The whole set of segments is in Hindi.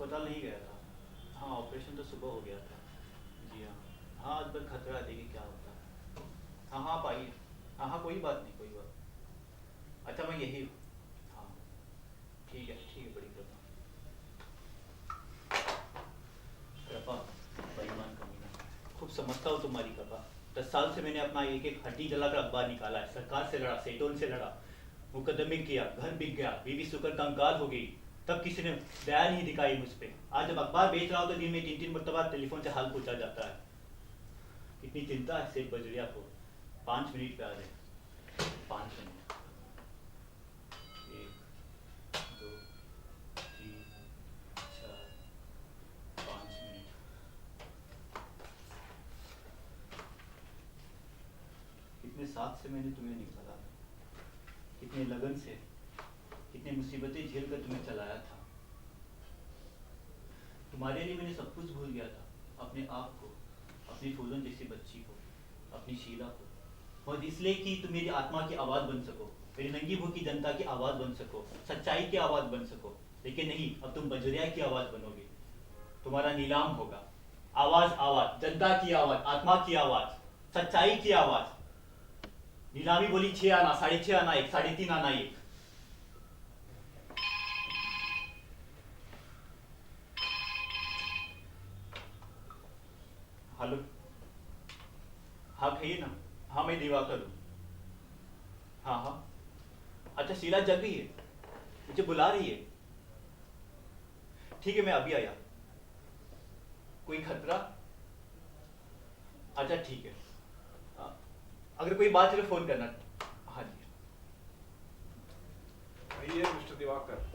अस्पताल नहीं गया था। हाँ, ऑपरेशन तो सुबह हो गया था। जी हाँ। हाँ, आज बस खतरा है, देखिए क्या होता है। हाँ हाँ, आप आइए। हाँ हाँ, कोई बात नहीं, कोई बात। अच्छा, मैं यही हूँ। हाँ, ठीक है, बड़ी कृपा। कृपा, बेईमान कमीना। खूब समझता हूँ तुम्हारी कृपा। 10 साल से मैंने अपना एक एक हड्डी जलाकर अखबार निकाला है, सरकार से लड़ा, सेठों से लड़ा, मुकदमे किया, घर बिक गया, बीवी सुकर कंगाल हो गई, तब किसी ने दया नहीं दिखाई मुझ पे। आज जब अखबार बेच रहा हूँ तो दिन में 3 3 मरतबा टेलीफोन से हाल पूछा जाता है। इतनी चिंता है सेठ बजरिया को। 5 मिनट पे आ जाए। 5 मिनट। 1 2 3 4 5 मिनट। कितने साथ से मैंने तुम्हें निकाला, कितने लगन से, कितनी मुसीबतें झेल कर तुम्हें चलाया था। तुम्हारे लिए मैंने सब कुछ भूल गया था, अपने आप को, अपनी फूलों जैसी बच्ची को, अपनी शीला को। और इसलिए कि तुम मेरी आत्मा की आवाज़ बन सको, मेरी नंगी भूखी जनता की आवाज़ बन सको, सच्चाई की आवाज़ बन सको। लेकिन नहीं, अब तुम बजरिया की आवाज़ बनोगे। तुम्हारा नीलाम होगा। आवाज़, आवाज़, जनता की आवाज़, आत्मा की आवाज़, सच्चाई की आवाज़। नीलामी बोली 6 आना, 6.5 आना एक, 3.5 आना एक। हेलो। हाँ कहिए ना। हाँ, मैं दिवाकर हूँ। हाँ हाँ। अच्छा, शीला जग गई है, मुझे बुला रही है। ठीक है, मैं अभी आया। कोई खतरा? अच्छा ठीक है। हाँ, अगर कोई बात चले फोन करना। हाँ जी। आइए मिस्टर दिवाकर,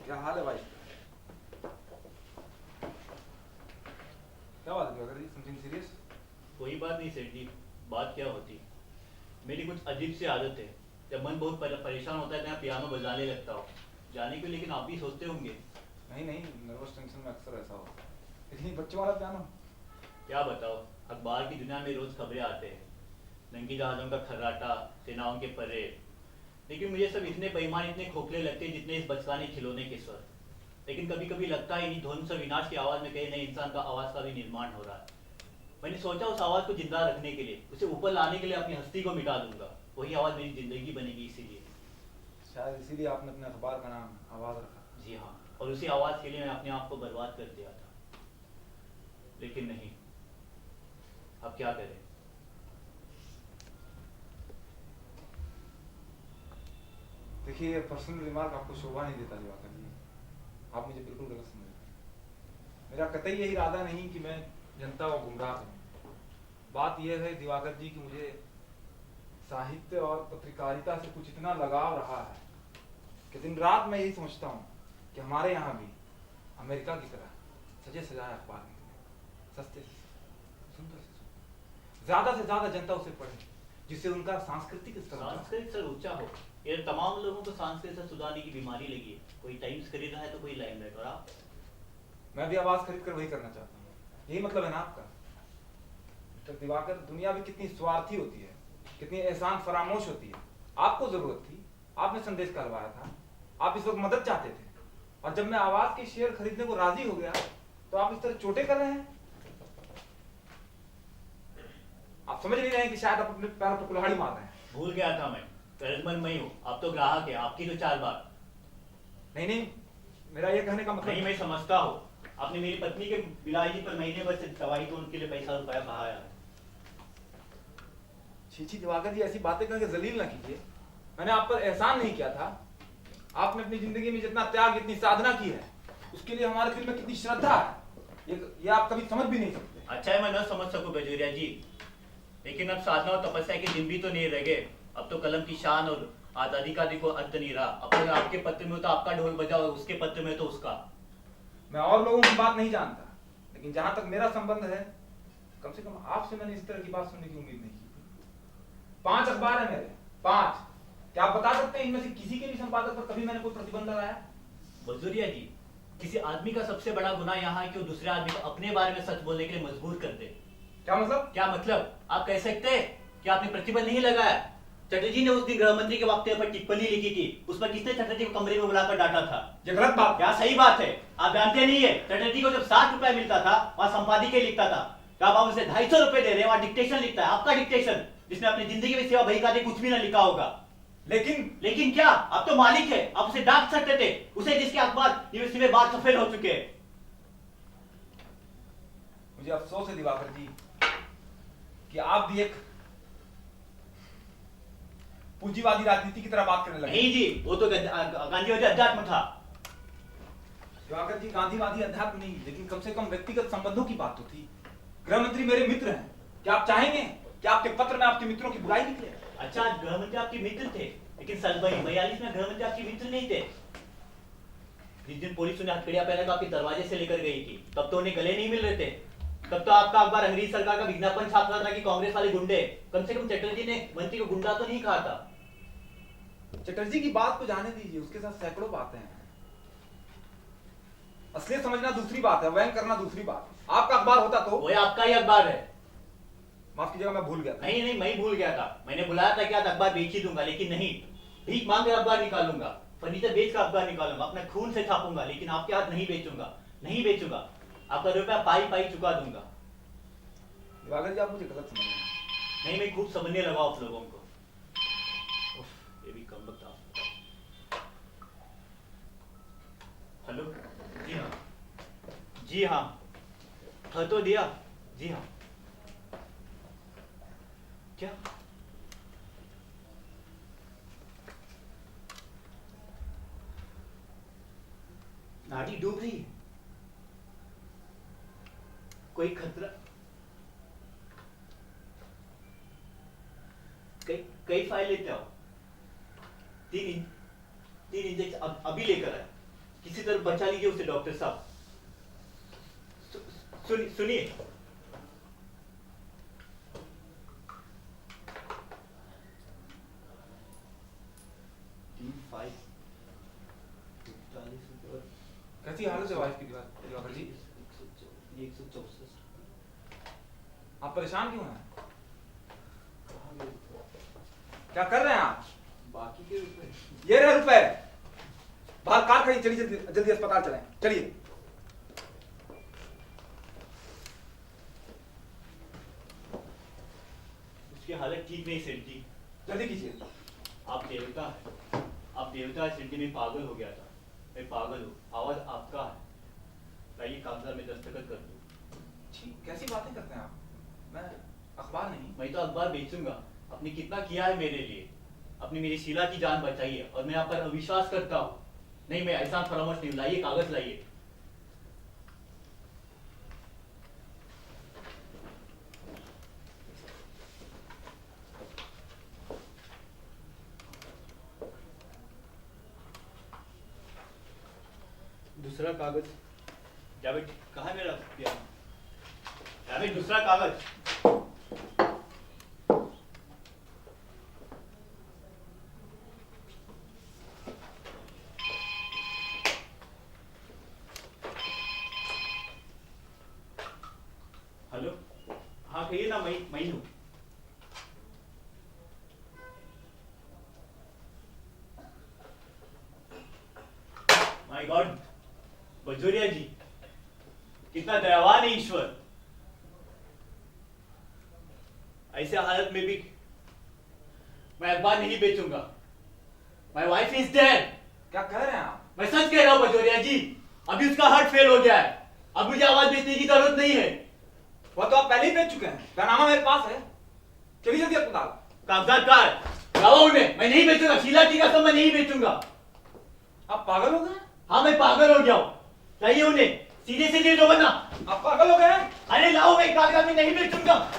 क्या हाल है भाई? क्या बात है दिवाकर जी, समथिंग सीरियस? कोई बात नहीं सेठ जी। बात क्या होती, मेरी कुछ अजीब सी आदत है। जब मन बहुत परेशान होता है तो मैं पियानो बजाने लगता हूँ। जाने के लिए, लेकिन आप भी सोचते होंगे। नहीं नहीं, नर्वस टेंशन में अक्सर ऐसा होता है। इतनी बच्चों वाला पियानो? क्या बताओ, अखबार की दुनिया में रोज खबरें आते हैं, नंगी जहाज़ों का खर्राटा, सेनाओं के परेड। लेकिन मुझे सब इतने बेईमान, इतने खोखले लगते हैं जितने इस बचकाने खिलौने के स्वर। लेकिन कभी कभी लगता है इन्हीं ध्वंस और विनाश की आवाज़ में कहीं नए इंसान का आवाज़ का भी निर्माण हो रहा है। मैंने सोचा उस आवाज़ को जिंदा रखने के लिए, उसे ऊपर लाने के लिए अपनी हस्ती को मिटा दूंगा। वही आवाज़ मेरी जिंदगी बनेगी, इसीलिए। शायद इसीलिए आपने अपने अखबार का नाम आवाज रखा। जी हाँ, और उसी आवाज़ के लिए मैं अपने आप को बर्बाद कर दिया था। लेकिन नहीं, अब क्या करें। देखिए, पर्सनल रिमार्क आपको शोभा नहीं देता दिवाकर जी। आप मुझे बिल्कुल गलत समझ रहे हैं। मेरा कतई यही इरादा नहीं कि मैं जनता को गुमराह करूं। बात यह है दिवाकर जी कि मुझे साहित्य और पत्रकारिता से कुछ इतना लगाव रहा है कि दिन रात मैं यही सोचता हूँ कि हमारे यहाँ भी अमेरिका की तरह सजे सजाए अखबार निकले, सस्ते से सुंदर से सुंदर, ज्यादा से ज्यादा जनता उसे पढ़े, जिससे उनका सांस्कृतिक स्तर सांस्कृतिक स्तर ऊंचा हो। ये तमाम लोगों को सांस्कृतिक स्तर सुधारने की बीमारी लगी है। कोई टाइम्स खरीद रहा है तो कोई लाइमलाइट, और आप? मैं भी आवाज खरीद कर वही करना चाहता हूँ। यही मतलब है ना आपका? मिस्टर दिवाकर, दुनिया भी कितनी स्वार्थी होती है, कितनी एहसान फरामोश होती है। आपको जरूरत थी, आपने संदेश करवाया था, आप इस वक्त मदद चाहते थे, और जब मैं आवाज के शेयर खरीदने को राजी हो गया तो आप इस तरह चोटें कर रहे हैं। आप समझ नहीं रहे हैं कि शायद आप अपने पैरों पर कुल्हाड़ी मार रहे हैं। भूल गया था मैं, कर्जमंद मैं हूँ। आप तो ग्राहक है, आपकी तो 4 बार। नहीं नहीं, मेरा ये कहने का मतलब नहीं, मैं समझता हूँ। आपने मेरी पत्नी के इलाज पर महीने भर से दवाई तो उनके लिए पैसा रुपया बहाया है। छी दिवाकर जी, ऐसी बातें करके जलील ना कीजिए। मैंने आप पर एहसान नहीं किया था। आपने अपनी जिंदगी में जितना त्याग, इतनी साधना की है, उसके लिए हमारे दिल में कितनी श्रद्धा है, ये आप कभी समझ भी नहीं सकते। अच्छा है मैं न समझ सकूं बजूरिया जी, लेकिन अब साधना और तपस्या के दिन भी तो नहीं रह गए। अब तो कलम की शान और आजादी का देखो अंत नहीं रहा। अब तो आपके पत्र में तो आपका ढोल बजा और उसके पत्र में तो उसका। मैं और लोगों की बात नहीं जानता, लेकिन जहां तक मेरा संबंध है, कम से कम आपसे मैंने इस तरह की बात सुनने की उम्मीद नहीं की थी। 5 अखबार है मेरे, 5। क्या आप बता सकते हैं इनमें से किसी के भी संपादक पर कभी मैंने कोई प्रतिबंध लगाया? बजूरिया जी, किसी आदमी का सबसे बड़ा गुनाह यहाँ है कि वो दूसरे आदमी को अपने बारे में सच बोलने के लिए मजबूर कर दे। क्या मतलब? क्या मतलब? आप कह सकते हैं कि आपने प्रतिबंध नहीं लगाया? चटर्जी ने उस दिन गृह मंत्री के वक्तव्य पर टिप्पणी लिखी थी, उस पर किसने चटर्जी को कमरे में बुलाकर डांटा था? ये गलत बात। क्या सही बात है? आप जानते नहीं है, चटर्जी को जब 60 रुपए मिलता था वहां संपादकीय लिखता था, क्या आप उसे 250 रुपए दे रहे हैं, वहां डिक्टेशन लिखता है, आपका डिक्टेशन, जिसने अपनी जिंदगी में सेवा बहिर्गत कुछ भी ना लिखा होगा। लेकिन क्या? आप तो मालिक है, आप उसे डांट सकते थे, उसे जिसके अखबार यूनिवर्सिटी में बार सफेद हो चुके हैं। मुझे अफसोस है दिवाकर जी कि आप भी एक पूंजीवादी राजनीति की तरह बात करने लगे। नहीं जी, वो तो गांधीवादी अध्यात्म था। दिवाकर जी, गांधीवादी अध्यात्म नहीं, लेकिन कम से कम व्यक्तिगत संबंधों की बात तो थी। गृह मंत्री मेरे मित्र हैं, क्या आप चाहेंगे कि आपके पत्र में आपके मित्रों की बुराई निकले? अच्छा, गृह मंत्री आपके मित्र थे, लेकिन 42 में गृह मंत्री आपके मित्र नहीं थे। जिस दिन पुलिस उन्हें हथकड़ियां पहना कर आपके दरवाजे से लेकर गई थी, तब तो उन्हें गले नहीं मिल रहे थे। तब तो आपका अखबार अंग्रेज सरकार का विज्ञापन छाप रहा था कि कांग्रेस वाले गुंडे। कम से कम चटर्जी ने मंत्री को गुंडा तो नहीं कहा था। चटर्जी की बात को जाने दीजिए, उसके साथ सैकड़ों बातें हैं। असलियत समझना दूसरी बात है, वहन करना दूसरी बात। आपका अखबार होता तो वो आपका ही अखबार है। माफ कीजिएगा, मैं भूल गया था। नहीं, मैं ही भूल गया था। मैंने बुलाया था कि आज अखबार बेच ही दूंगा, लेकिन नहीं, भीख मांग कर अखबार निकालूंगा, फर्नीचर बेच कर अखबार निकालूंगा, अपने खून से छापूंगा, लेकिन आपके हाथ नहीं बेचूंगा। आपका रुपया पाई चुका दूंगा। दिवाकर जी, आप मुझे गलत समझ रहे हैं। नहीं, मैं खूब समझने लगा आप लोगों को। ये भी कम बता। हेलो, जी हाँ, हाँ तो दिया, जी हाँ। क्या? नाड़ी डूब रही है? कोई खतरा? कई फाइल लेते आओ, 3 इंजेक्शन अभी लेकर आए, किसी तरह बचा लीजिए उसे डॉक्टर साहब। सुनिए, कैसी हालत है वाइफ की दिवाकर जी? 164। आप परेशान क्यों हैं? क्या कर रहे हैं आप? बाकी के रुपए। ये रहे रुपए, बाहर कार खड़ी, चलिए जल्दी अस्पताल चलें, चलिए। उसकी हालत ठीक नहीं सेठ जी, जल्दी कीजिए। आप देवता है सेठ जी, मैं पागल हो गया था, मैं पागल हूँ, आवाज आपका है, लाइए कागजात में दस्तखत कर दूं। ठीक, कैसी बातें करते हैं आप? मैं अखबार नहीं। मैं तो अखबार बेचूंगा। आपने कितना किया है मेरे लिए, आपने मेरी शीला की जान बचाई है, और मैं आप पर अविश्वास करता हूँ। नहीं, मैं ऐसा परामर्श नहीं, लाइए कागज लाइए। दूसरा कागज जावेद, कहाँ है मेरा पियानो? जावेद, दूसरा कागज। हेलो, हाँ कहिए ना, मैं हूँ। माय गॉड, बजोरिया जी, कितना दयावान है ईश्वर। ऐसे हालत में भी मैं अखबार नहीं बेचूंगा। My wife is dead. क्या कह रहे हैं आप? मैं सच कह रहा हूं बजोरिया जी, अभी उसका हार्ट फेल हो गया है, अब मुझे आवाज बेचने की जरूरत नहीं है। वो तो आप पहले ही बेच चुके हैं, पैनामा मेरे पास है, चलिए जल्दी अस्पताल। कागजात कहाँ है? लाओ उन्हें, मैं नहीं बेचूंगा, शीला की कसम मैं नहीं बेचूंगा। आप पागल हो गए? हाँ, मैं पागल हो गया हूँ, लाइए उन्हें, सीधे सीधे दो वरना। आप पागल हो गए? अरे लाओ, मैं कागजात में नहीं बेचूंगा।